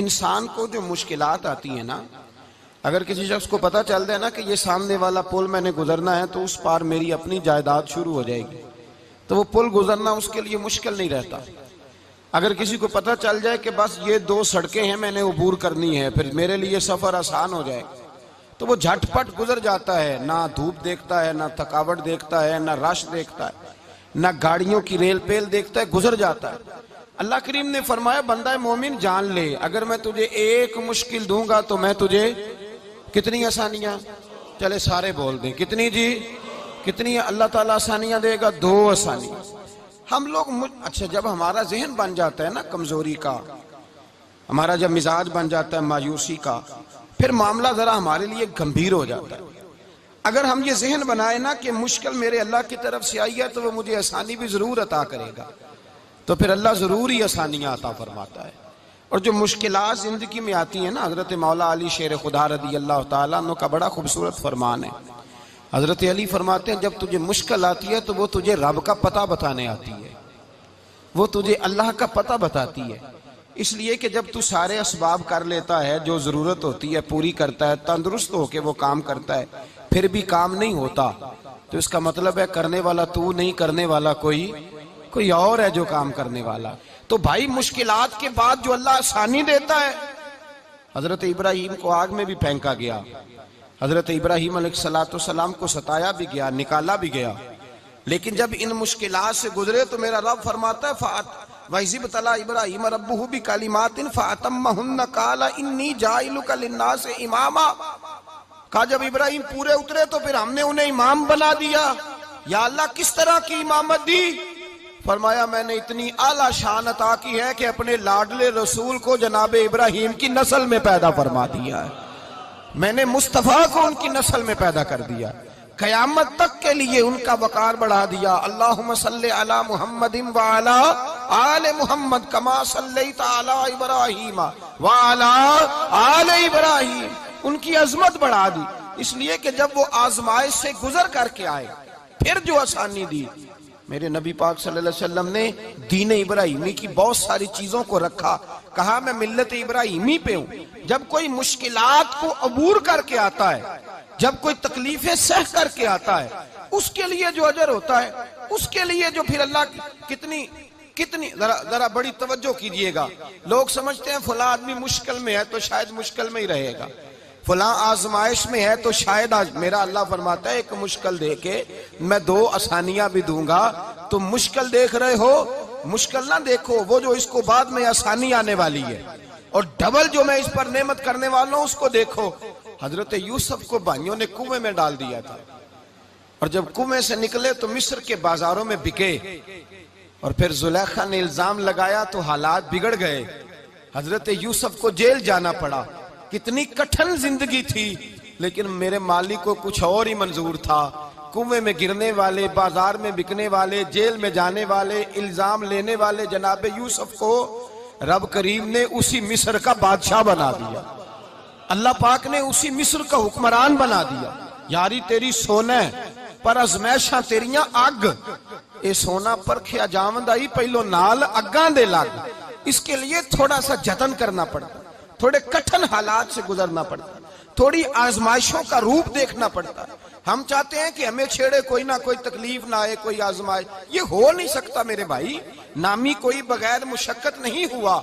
इंसान को जो मुश्किलात आती है ना, अगर किसी शख्स को पता चल जाए ना कि ये सामने वाला पुल मैंने गुजरना है तो उस पार मेरी अपनी जायदाद शुरू हो जाएगी, तो वो पुल गुजरना उसके लिए मुश्किल नहीं रहता। अगर किसी को पता चल जाए कि बस ये 2 सड़कें हैं मैंने अबूर करनी है, फिर मेरे लिए सफर आसान हो जाए, तो वो झटपट गुजर जाता है। ना धूप देखता है, ना थकावट देखता है, ना रश देखता है, ना गाड़ियों की रेल पेल देखता है, गुजर जाता है। अल्लाह करीम ने फरमाया बंदा मोमिन जान ले, अगर मैं तुझे एक मुश्किल दूंगा तो मैं तुझे कितनी आसानियां, चले सारे बोल दें कितनी जी, कितनी अल्लाह ताला आसानियां देगा? 2 आसानियां। हम लोग अच्छा, जब हमारा जहन बन जाता है ना कमजोरी का, हमारा जब मिजाज बन जाता है मायूसी का, फिर मामला जरा हमारे लिए गंभीर हो जाता है। अगर हम ये जहन बनाए ना कि मुश्किल मेरे अल्लाह की तरफ से आई है तो वो मुझे आसानी भी जरूर अता करेगा, तो फिर अल्लाह जरूर ही आसानियां अता फरमाता है। और जो मुश्किलात जिंदगी में आती है ना, हजरत मौला अली शेर खुदा रदी अल्लाह तआला अन्हु का बड़ा खूबसूरत फरमान है। हजरत अली फरमाते हैं जब तुझे मुश्किल आती है तो वो तुझे रब का पता बताने आती है, वो तुझे अल्लाह का पता बताती है। इसलिए कि जब तू सारे असबाब कर लेता है, जो जरूरत होती है पूरी करता है, तंदुरुस्त होके वो काम करता है, फिर भी काम नहीं होता, तो इसका मतलब है करने वाला तू नहीं, करने वाला कोई और है जो काम करने वाला। तो भाई मुश्किलात के बाद जो अल्लाह आसानी देता है, हजरत इब्राहिम को आग में भी फेंका गया, हजरत इब्राहिम अलैहिस्सलाम को सताया भी गया, निकाला भी गया, लेकिन जब इन मुश्किलात से गुजरे तो मेरा रब फरमाता है वइज़ तला इब्राहिम रब्बुहु बिकलिमातिन फअतम्महुन्ना क़ाला इन्नी जाइलुका लिन्नासि इमामा। कहा जब इब्राहिम पूरे उतरे तो फिर हमने उन्हें इमाम बना दिया। या अल्लाह किस तरह की इमामत दी? फरमाया मैंने इतनी आला शान अता की है कि अपने लाडले रसूल को जनाबे इब्राहिम की नस्ल में पैदा फरमा दिया है, मैंने मुस्तफा को उनकी नस्ल में पैदा कर दिया, कयामत तक के लिए उनका वकार बढ़ा दिया। अल्लाहुम्मा सल्ली अला मुहम्मदिन व अला आले मुहम्मद कमा सल्लैता अला इब्राहीम व अला आले इब्राहीम, उनकी अजमत बढ़ा दी। इसलिए कि जब वो आजमाइश से गुजर करके आए फिर जो आसानी दी, मेरे नबी पाक सल्लल्लाहु अलैहि वसल्लम ने दीन इब्राहिमी की बहुत सारी चीजों को रखा, कहा मैं मिल्लत इब्राहिमी पे हूं। जब कोई मुश्किलात को अबूर करके आता है, जब कोई तकलीफें सह करके आता है, उसके लिए जो अजर होता है, उसके लिए जो फिर अल्लाह कितनी जरा बड़ी तवज्जो कीजिएगा। लोग समझते हैं फला आदमी मुश्किल में है तो शायद मुश्किल में ही रहेगा, फला आजमाइश में है तो शायद आज, मेरा अल्लाह फरमाता है एक मुश्किल दे के मैं 2 आसानियां भी दूंगा। तो मुश्किल देख रहे हो, मुश्किल ना देखो, वो जो इसको बाद में आसानी आने वाली है, और डबल जो मैं इस पर नेमत करने वाला हूं उसको देखो। हजरत यूसुफ को भाइयों ने कुएं में डाल दिया था, और जब कुएं से निकले तो मिस्र के बाजारों में बिके, और फिर जुलेखा ने इल्जाम लगाया तो हालात बिगड़ गए, हजरत यूसुफ को जेल जाना पड़ा। कितनी कठिन जिंदगी थी, लेकिन मेरे मालिक को कुछ और ही मंजूर था। कुएं में गिरने वाले, बाजार में बिकने वाले, जेल में जाने वाले, इल्जाम लेने वाले जनाबे यूसुफ को रब करीम ने उसी मिस्र का बादशाह बना दिया। अल्लाह पाक ने उसी मिस्र का हुक्मरान बना दिया। यारी तेरी सोना पर अजमैशा तेरियां अग, ये सोना परखिया जावंदा ही पहलो नाल अग्गां दे लग। इसके लिए थोड़ा सा जतन करना पड़ता, थोड़े कठिन हालात से गुजरना पड़ता, थोड़ी आजमाइशों का रूप देखना पड़ता। हम चाहते हैं कि हमें छेड़े कोई ना कोई तकलीफ ना आए, कोई आजमाइश, ये हो नहीं सकता मेरे भाई। नामी कोई बगैर मुशक्कत नहीं हुआ,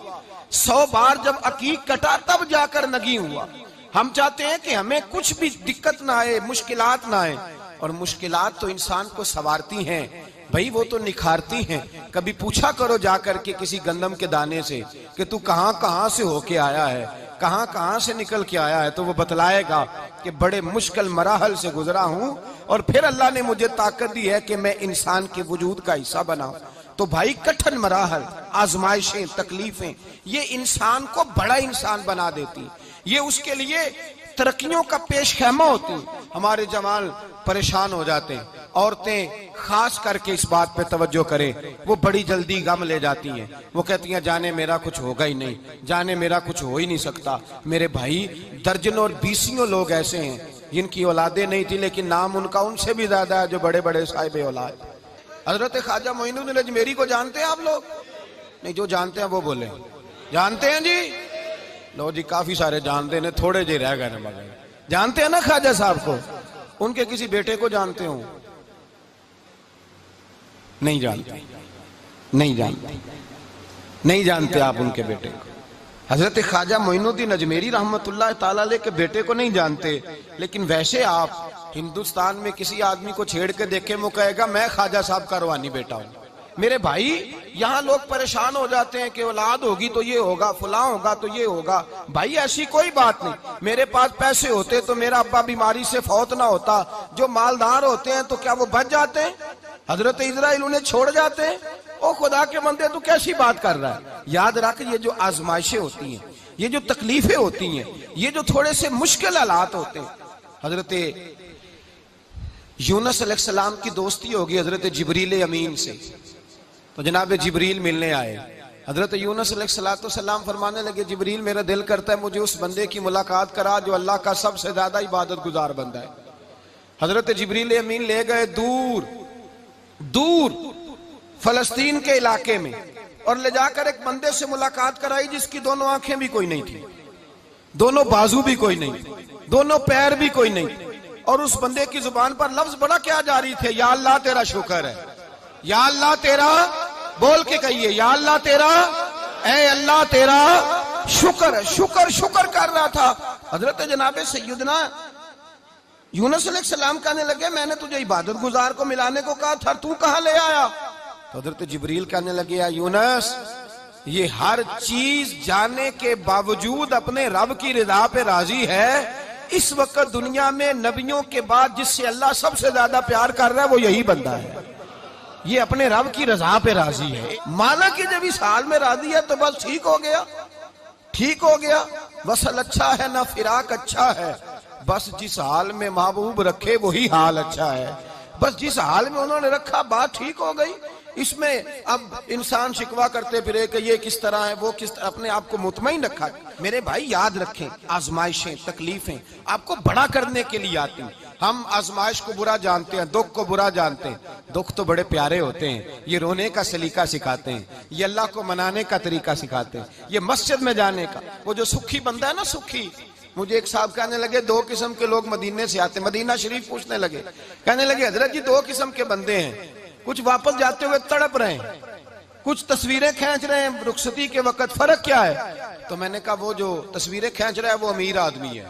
100 बार जब अकीक कटा तब जाकर नगी हुआ। हम चाहते हैं कि हमें कुछ भी दिक्कत ना आए, मुश्किलात ना आए, और मुश्किलात तो इंसान को संवारती हैं भाई, वो तो निखारती हैं। कभी पूछा करो जाकर के किसी गंदम के दाने से कि तू कहां से होके आया है, कहां से निकल के आया है, तो वो बतलाएगा कि बड़े मुश्किल मराहल से गुजरा हूं, और फिर अल्लाह ने मुझे ताकत दी है कि मैं इंसान के वजूद का हिस्सा बनाऊं। तो भाई कठिन मराहल, आजमाइशें, तकलीफें, ये इंसान को बड़ा इंसान बना देती, ये उसके लिए तरक्कियों का पेश खैमा होती। हमारे जवान परेशान हो जाते हैं, औरतें खास करके इस बात पे तवज्जो करें, वो बड़ी जल्दी गम ले जाती हैं। वो कहती हैं जाने मेरा कुछ होगा ही नहीं, जाने मेरा कुछ हो ही नहीं सकता। मेरे भाई दर्जनों और बीसियों लोग ऐसे हैं जिनकी औलादे नहीं थी, लेकिन नाम उनका उनसे भी ज्यादा है जो बड़े बड़े साहिब औलाद। हजरत ख्वाजा मोइनुद्दीन अजमेरी को जानते हैं आप लोग? नहीं, जो जानते हैं वो बोले। जानते हैं जी? लो जी काफी सारे जानते हैं, थोड़े जे रह गए मगर जानते हैं ना ख्वाजा साहब को? उनके किसी बेटे को जानते हो? नहीं जानते, नहीं जानते, नहीं जानते आप उनके बेटे को। हजरत ख्वाजा मोइनुद्दीन अजमेरी रहमतुल्लाह ताला अलैह के बेटे को नहीं जानते, लेकिन वैसे आप हिंदुस्तान में किसी आदमी को छेड़ के देखे, वो कहेगा मैं ख्वाजा साहब का रूहानी बेटा हूं। मेरे भाई, यहाँ लोग परेशान हो जाते हैं कि औलाद होगी तो ये होगा, फुला होगा तो ये होगा। भाई ऐसी कोई बात नहीं। मेरे पास पैसे होते तो मेरा अब्बा बीमारी से फौत ना होता। जो मालदार होते हैं तो क्या वो बच जाते हैं? हजरत इजराइल उन्हें छोड़ जाते हैं? ओ खुदा के बंदे, तू कैसी बात कर रहा है? याद रख, ये जो आजमाइशें होती हैं, ये जो तकलीफें होती हैं, ये जो थोड़े से मुश्किल हालात होते हैं। हजरत यूनुस अलैहिस्सलाम की दोस्ती होगी हजरत जिब्रील अमीन से, तो जनाब जिब्रील मिलने आए। हजरत यूनुस अलैहिस्सलाम फरमाने लगे, जिब्रील मेरा दिल करता है मुझे उस बंदे की मुलाकात करा जो अल्लाह का सबसे ज्यादा इबादत गुजार बंदा है। हजरत जिब्रील अमीन ले गए दूर दूर फलस्तीन के इलाके में, और ले जाकर एक बंदे से मुलाकात कराई जिसकी दोनों आंखें भी कोई नहीं थी, दोनों बाजू भी कोई नहीं, दोनों पैर भी कोई नहीं, और उस बंदे की जुबान पर लफ्ज बड़ा क्या जारी थे, या अल्लाह तेरा शुक्र है, या अल्लाह तेरा, बोल के कहिए, या अल्लाह तेरा, ऐ अल्लाह तेरा शुक्र है। शुक्र शुक्र कर रहा था। हजरत जनाब सैयदना यूनुस अलैहिस्सलाम कहने लगे, मैंने तुझे इबादत गुजार को मिलाने को कहा था, तू कहां ले आया? तो हजरत जिब्रील कहने लगे, या यूनुस, ये हर चीज जाने के बावजूद अपने रब की रिदा पे राजी है। इस वक्त दुनिया में नबियों के बाद जिससे अल्लाह सबसे ज्यादा प्यार कर रहा है वो यही बंदा है। ये अपने रब की रजा पे राजी है। माना कि जब इस हाल में राजी है तो बस ठीक हो गया, ठीक हो गया। वसल अच्छा है ना फिराक अच्छा है, बस जिस हाल में महबूब रखे वही हाल अच्छा है। बस जिस हाल में उन्होंने रखा बात ठीक हो गई। इसमें अब इंसान शिकवा करते फिरे कि ये किस तरह है, वो किस तरह, अपने आप को मुतमईन रखा। मेरे भाई याद रखें, आजमाइशें तकलीफें आपको बड़ा करने के लिए आती हैं। हम आजमाइश को बुरा जानते हैं, दुख को बुरा जानते हैं। दुख तो बड़े प्यारे होते हैं, ये रोने का सलीका सिखाते हैं, ये अल्लाह को मनाने का तरीका सिखाते हैं, ये मस्जिद में जाने का। वो जो सुखी बंदा है ना, सुखी, मुझे एक साहब कहने लगे दो किस्म के लोग मदीने से आते, मदीना शरीफ पूछने लगे, कहने लगे हजरत जी दो किस्म के बंदे हैं, कुछ वापस जाते हुए तड़प रहे हैं, कुछ तस्वीरें खींच रहे हैं रुखसती के वक्त, फर्क क्या है? तो मैंने कहा वो जो तस्वीरें खींच रहा है वो अमीर आदमी है,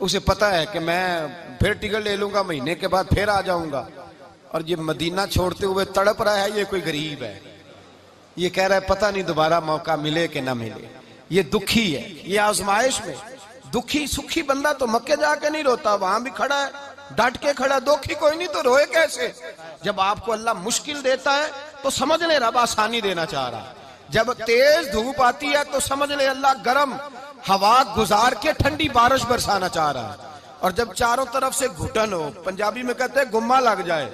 उसे पता है कि मैं फिर टिकट ले लूंगा, महीने के बाद फिर आ जाऊंगा। और ये मदीना छोड़ते हुए तड़प रहा है, ये कोई गरीब है, ये कह रहा है पता नहीं दोबारा मौका मिले कि ना मिले। ये दुखी है, ये आजमाइश में दुखी। सुखी बंदा तो मक्के जाके नहीं रोता, वहां भी खड़ा है, डट के खड़ा। दुखी कोई नहीं तो रोए कैसे? जब आपको अल्लाह मुश्किल देता है तो समझ ले रब आसानी देना चाह रहा है। जब तेज धूप आती है तो समझ ले अल्लाह गर्म हवा गुजार के ठंडी बारिश बरसाना चाह रहा है। और जब चारों तरफ से घुटन हो, पंजाबी में कहते हैं गुम्मा लग जाए,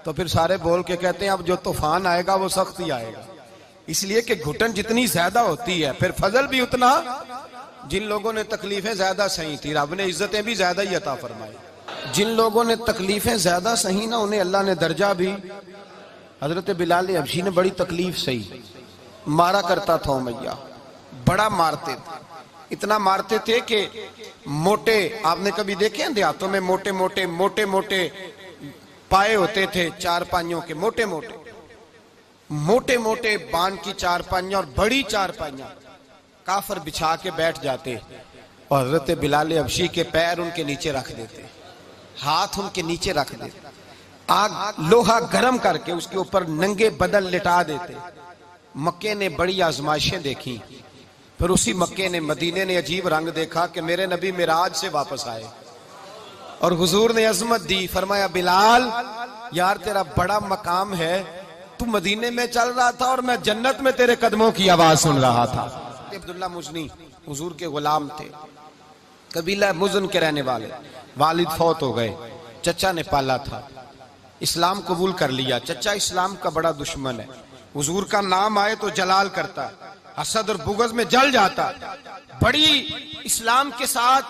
तो फिर सारे बोल के कहते हैं अब जो तूफान आएगा वो सख्त ही आएगा। इसलिए कि घुटन जितनी ज्यादा होती है फिर फजल भी उतना। जिन लोगों ने तकलीफें ज्यादा सही थी रब ने इज्जतें भी ज्यादा ही अता फरमाई। जिन लोगों ने तकलीफें ज्यादा सही ना उन्हें अल्लाह ने दर्जा भी। हजरत बिलाल हबशी ने बड़ी तकलीफ सही, मारा करता था उमैया, बड़ा मारते थे, इतना मारते थे कि मोटे, आपने कभी देखे हैं देहातों में मोटे मोटे मोटे मोटे पाए होते थे, चार पाइयों के मोटे मोटे मोटे मोटे बांध की चार पाइयां और बड़ी चार पाइयां काफर बिछा के बैठ जाते, और हजरत बिलाल हबशी के पैर उनके नीचे रख देते, हाथ उनके नीचे रख देते, आग लोहा गर्म करके उसके ऊपर नंगे बदन लिटा देते। मक्के ने बड़ी आजमाइशें देखी, फिर उसी मक्के ने, मदीने ने अजीब रंग देखा कि मेरे नबी मिराज से वापस आए और हुजूर ने अजमत दी। फरमाया बिलाल यार तेरा बड़ा मकाम है, तू मदीने में चल रहा था और मैं जन्नत में तेरे कदमों की आवाज सुन रहा था। अब्दुल्ला मुजनी हुजूर के गुलाम थे, कबीला मुजन के रहने वाले, वालिद फौत हो गए, चचा ने पाला था, इस्लाम कबूल कर लिया। चचा इस्लाम का बड़ा दुश्मन है, हुजूर का नाम आए तो जलाल करता, हसद और बुगज में जल जाता, बड़ी इस्लाम के साथ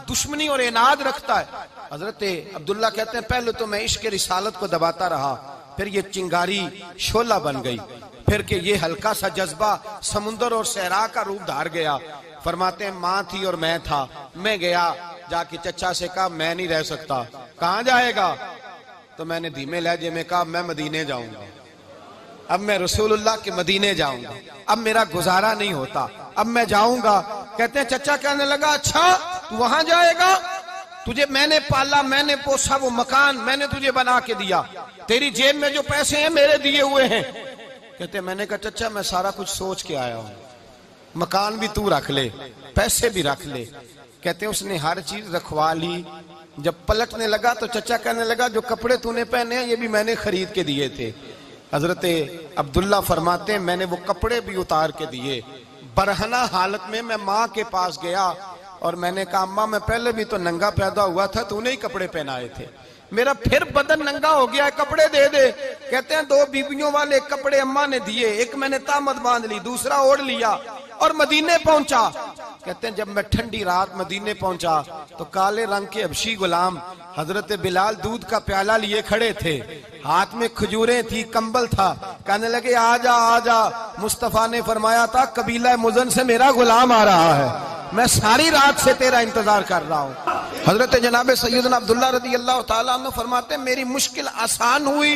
दुश्मनी और इनाद रखता है। हजरत अब्दुल्ला कहते हैं पहले तो मैं इश्क रिसालत को दबाता रहा, फिर ये चिंगारी शोला बन गई, फिर के ये हल्का सा जज्बा समुंदर और सहरा का रूप धार गया, फरमाते हैं माँ थी और मैं था, मैं गया जाके चचा से कहा मैं नहीं रह सकता। कहाँ जाएगा? तो मैंने धीमे लहजे में कहा मैं मदीने जाऊंगा, अब मैं रसूलुल्लाह के मदीने जाऊंगा, अब मेरा गुजारा नहीं होता, अब मैं जाऊंगा। कहते हैं चचा कहने लगा अच्छा तू वहां जाएगा, तुझे मैंने पाला, मैंने पोसा, वो मकान मैंने तुझे बना के दिया, तेरी जेब में जो पैसे हैं मेरे दिए हुए हैं। कहते मैंने कहा चचा मैं सारा कुछ सोच के आया हूं, मकान भी तू रख ले, पैसे भी रख ले। कहते उसने हर चीज रखवा ली। जब पलटने लगा तो चचा कहने लगा जो कपड़े तूने पहने हैं ये भी मैंने खरीद के दिए थे। हजरत अब्दुल्ला फरमाते हैं मैंने वो कपड़े भी उतार के दिए। बरहना हालत में मैं माँ के पास गया और मैंने कहा अम्मा मैं पहले भी तो नंगा पैदा हुआ था, तूने ही कपड़े पहनाए थे, मेरा फिर बदन नंगा हो गया, कपड़े दे दे। कहते हैं 2 बीबियों वाले कपड़े अम्मा ने दिए, एक मैंने तामत बांध ली, दूसरा ओढ़ लिया और मदीने पहुंचा। कहते हैं जब मैं ठंडी रात मदीने पहुंचा तो काले रंग के हबशी गुलाम हजरत बिलाल दूध का प्याला लिए खड़े थे, हाथ में खजूरें थी, कंबल था। कहने लगे आजा आजा। मुस्तफा ने फरमाया था कबीला मुज़न से मेरा गुलाम आ रहा है, मैं सारी रात से तेरा इंतजार कर रहा हूँ। हजरत जनाब सैयदना अब्दुल्ला रज़ी अल्लाह तआला अन्हु फरमाते मेरी मुश्किल आसान हुई।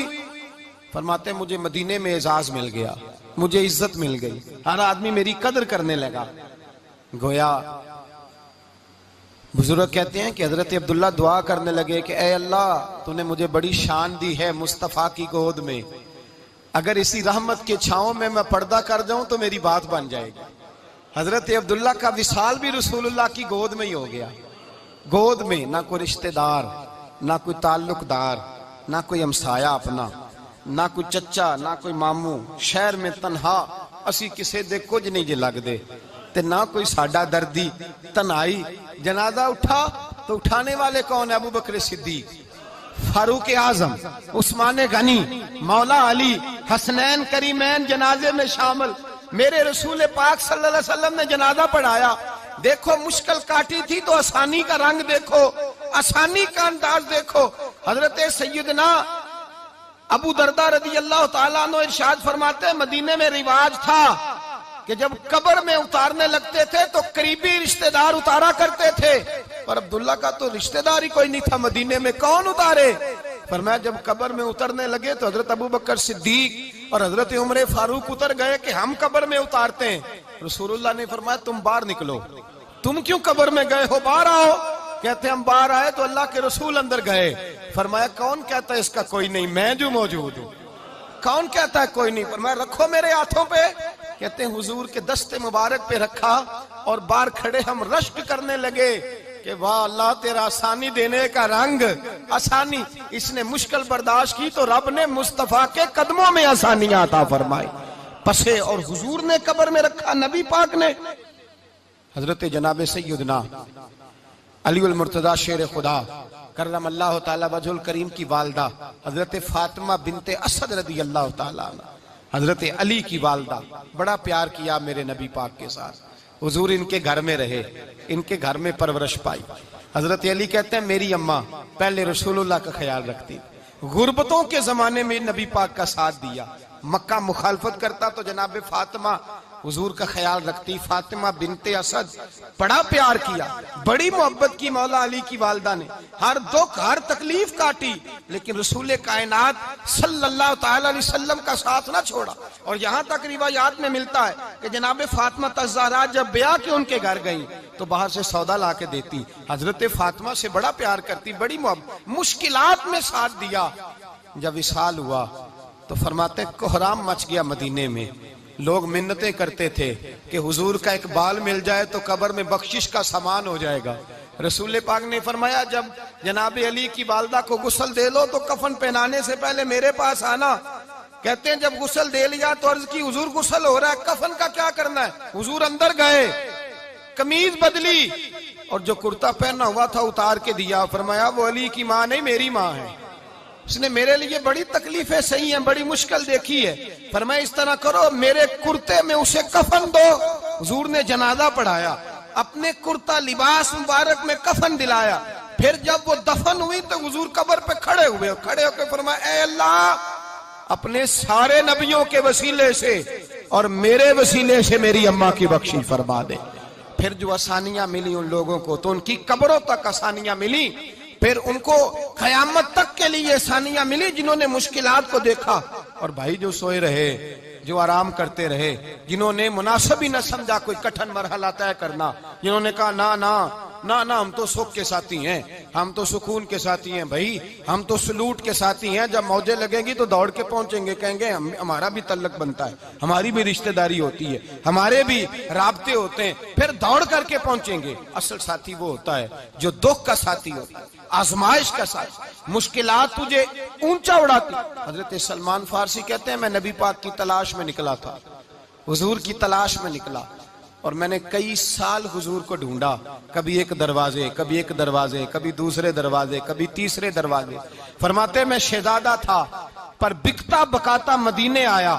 फरमाते मुझे मदीने में एजाज मिल गया, मुझे इज्जत मिल गई, हर आदमी मेरी कदर करने लगा। गोया बुजुर्ग कहते हैं कि हजरत अब्दुल्ला दुआ करने लगे कि ए अल्लाह तूने मुझे बड़ी शान दी है मुस्तफ़ा की गोद में, अगर इसी रहमत के छांव में मैं पर्दा कर जाऊं तो मेरी बात बन जाएगी। हजरत अब्दुल्ला का विसाल भी रसूलुल्लाह की गोद में ही हो गया। गोद में ना कोई रिश्तेदार, ना कोई ताल्लुकदार, ना कोई हमसाया अपना, ना कोई चचा, ना कोई मामू, शहर में तनहा असी किसे दे कुछ नहीं जे लगदे, ते ना कोई साडा दर्दी। तनाई जनाजा उठा तो उठाने वाले कौन है? अबू बकर सिद्दीक, फारूक आजम, उस्मान गनी, मौला अली, हसनैन करीमैन जनाजे में शामिल। मेरे रसूल पाक सल्लल्लाहु अलैहि वसल्लम ने जनाजा पढ़ाया। देखो मुश्किल काटी थी तो आसानी का रंग देखो, आसानी का अंदाज देखो। हजरत सैयदना अबू दरदा रज़ी अल्लाह तआला अन्हु इरशाद फरमाते हैं मदीने में रिवाज था कि जब कब्र में उतारने लगते थे तो करीबी रिश्तेदार उतारा करते थे, पर अब्दुल्ला का तो रिश्तेदार ही कोई नहीं था मदीने में, कौन उतारे? फरमाया जब कब्र में उतरने लगे तो हजरत अबू बकर सिद्दीक और हजरत उमर फारूक उतर गए कि हम कब्र में उतारते हैं। रसूलुल्लाह ने फरमाया तुम बाहर निकलो, तुम क्यों कब्र में गए हो, बाहर आओ। कहते हम बाहर आए तो अल्लाह के रसूल अंदर गए। फरमाया कौन कहता है इसका कोई नहीं, मैं जो मौजूद हूँ। कौन कहता है कोई नहीं? फरमाया रखो मेरे हाथों पे। कहते हैं हुजूर के दस्ते मुबारक पे रखा और बाहर खड़े हम रश्क करने लगे कि वाह अल्लाह तेरा आसानी देने का रंग, आसानी। इसने मुश्किल बर्दाश्त की तो रब ने मुस्तफा के कदमों में आसानियां अता फरमाई, पसे और हुजूर ने कब्र में रखा नबी पाक ने। हजरत जनाब सैयदना अली उल मुर्तजा शेर खुदा करम अल्लाह ताला वजहुल करीम की वालदा हजरत फातिमा बिनते असद रदी अल्लाह ताला अन्हा, हजरत अली की वालदा, बड़ा प्यार किया मेरे नबी पाक के साथ। हुजूर इनके घर में रहे, इनके घर में परवरिश पाई। हजरत अली कहते हैं मेरी अम्मा पहले रसूलुल्लाह का ख्याल रखती, गुर्बतों के जमाने में नबी पाक का साथ दिया। मक्का मुखालफत करता तो जनाब फातिमा हुजूर का ख्याल रखती। फातिमा बिनते असद, बड़ा प्यार किया, बड़ी मोहब्बत की मौला अली की वालदा ने, हर दुख हर तकलीफ काटी, लेकिन रसूल कायनात सल्लल्लाहु ताला अलैहि वसल्लम का साथ ना छोड़ा। और यहाँ तक रिवायात में मिलता है कि जनाब फातिमा तज़्ज़ारा जब ब्याह के उनके घर गई तो बाहर से सौदा ला के देती। हजरत फातिमा से बड़ा प्यार करती, बड़ी मोहब्बत, मुश्किलात में साथ दिया। जब विसाल हुआ तो फरमाते कोहराम मच गया मदीने में। लोग मिन्नतें करते थे कि हुजूर का एक बाल मिल जाए तो कब्र में बख्शिश का सामान हो जाएगा। रसूल पाक ने फरमाया जब जनाब अली की वालदा को गुस्ल दे लो तो कफन पहनाने से पहले मेरे पास आना। कहते हैं जब गुस्ल दे लिया तो अर्ज की हुजूर गुस्ल हो रहा है, कफन का क्या करना है? हुजूर अंदर गए, कमीज बदली और जो कुर्ता पहना हुआ था उतार के दिया। फरमाया वो अली की माँ नहीं मेरी माँ है, उसने मेरे लिए बड़ी तकलीफें सही हैं, बड़ी मुश्किल देखी है। फरमाया इस तरह करो मेरे कुर्ते में उसे कफन दो। हुजूर ने जनाजा पढ़ाया, अपने कुर्ता लिबास मुबारक में कफन दिलाया। फिर जब वो दफन हुई तो हुजूर कब्र पे खड़े हुए, खड़े होकर फरमाया ऐ अल्लाह अपने सारे नबियों के वसीले से और मेरे वसीले से मेरी अम्मा की बख्शी फरमा दे। फिर जो आसानियां मिली उन लोगों को, तो उनकी कब्रों तक आसानियां मिली, फिर उनको कयामत तक के लिए आसानियां मिली जिन्होंने मुश्किलात को देखा। और भाई जो सोए रहे, जो आराम करते रहे, जिन्होंने मुनासिब ही न समझा कोई कठिन मरहला तय करना, जिन्होंने कहा ना ना ना ना हम तो सुख के साथी हैं, हम तो सुकून के साथी हैं भाई, हम तो सलूट के साथी हैं, जब मौजें लगेंगी तो दौड़ के पहुंचेंगे, कहेंगे हमारा भी तल्लक बनता है, हमारी भी रिश्तेदारी होती है, हमारे भी राब्ते होते हैं, फिर दौड़ करके पहुंचेंगे। असल साथी वो होता है जो दुख का साथी होता है, आजमाइश का साथी, मुश्किलात तुझे ऊंचा उड़ाती। हजरत सलमान फारसी कहते हैं मैं नबी पाक की तलाश में निकला था, हुजूर की तलाश में निकला, और मैंने कई साल हुजूर को ढूंढा, कभी एक दरवाजे, कभी एक दरवाजे, कभी दूसरे दरवाजे, कभी तीसरे दरवाजे। फरमाते मैं शहजादा था पर बिकता बकाता मदीने आया,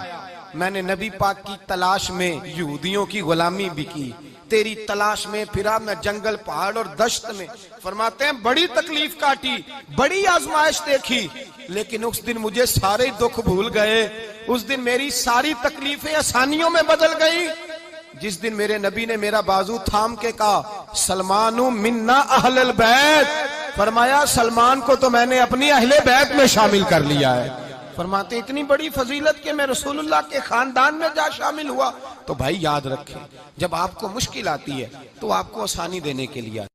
मैंने नबी पाक की तलाश में यहूदियों की गुलामी भी की, तेरी तलाश में फिरा मैं जंगल पहाड़ और दश्त में। फरमाते हैं बड़ी तकलीफ काटी, बड़ी आजमाइश देखी, लेकिन उस दिन मुझे सारे दुख भूल गए, उस दिन मेरी सारी तकलीफें आसानियों में बदल गई, जिस दिन मेरे नबी ने मेरा बाजू थाम के कहा सलमानु मिन्ना अहलल बैत, फरमाया सलमान को तो मैंने अपनी अहले बैत में शामिल कर लिया है। फरमाते इतनी बड़ी फजीलत के मैं रसूलुल्लाह के खानदान में जा शामिल हुआ। तो भाई याद रखें, जब आपको मुश्किल आती है तो आपको आसानी देने के लिए